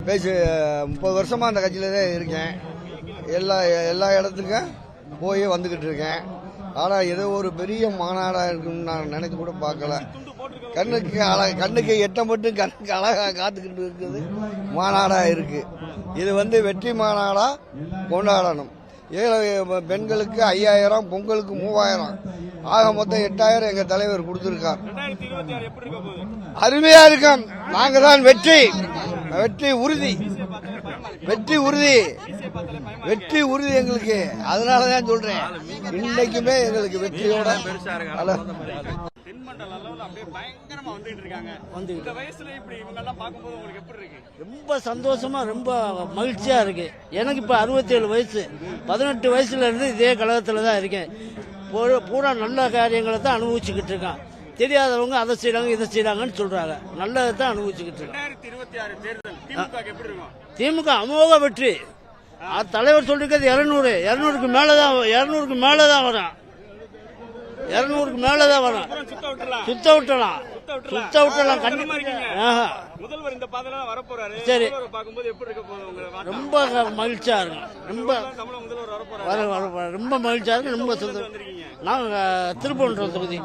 பேசி 30 வருஷமாக அந்த கட்சியில் தான் இருக்கேன். எல்லா இடத்துக்கும் போய் வந்துக்கிட்டு இருக்கேன். ஆனால் ஏதோ ஒரு பெரிய மாநாடாக இருக்குன்னு நான் நினைத்து கூட பார்க்கல. கண்ணுக்கு எட்டம் மட்டும் கண்ணுக்கு அழகாக காத்துக்கிட்டு இருக்குது மாநாடாக இருக்குது. இது வெற்றி மாநாடாக கொண்டாடணும். ஏழை பெண்களுக்கு 5000, பொங்கலுக்கு 3000, ஆக மொத்தம் 8000 எங்கள் தலைவர் கொடுத்துருக்கார். அருமையா இருக்கும். நாங்கள் தான் வெற்றி உறுதி, வெற்றி உறுதி எங்களுக்கு. அதனாலதான் சொல்றேன், இன்னைக்குமே எங்களுக்கு வெற்றியோட ரொம்ப சந்தோஷமா ரொம்ப மகிழ்ச்சியா இருக்கு. எனக்கு இப்ப 67 வயசு. 18 வயசுல இருந்து இதே கழகத்துல தான் இருக்கேன். பூரா நல்ல காரியங்களை தான் அனுபவிச்சுக்கிட்டு இருக்கான். தெரியாதவங்க அதை செய்யறாங்க இதை செய்யறாங்கன்னு சொல்றாங்க. நல்லதை தான் அனுபவிச்சுக்கிட்டு இருக்காங்க. திமுக அமோக வெற்றி. தலைவர் சொல்லிருக்கிறது 200க்கு மேலதான் வரும். 200க்கு மேலதான் வரும். சுத்த விட்டலாம். முதல்வர் இந்த பாதையில வர போறாரு. சரி, பாக்கும்போது எப்படி இருக்க போகுது? ரொம்ப மகிழ்ச்சியா இருக்கு. ரொம்ப மகிழ்ச்சியா இருக்கு. ரொம்ப சந்தோஷம். நாங்க திருப்பரங்குன்றம் தொகுதி.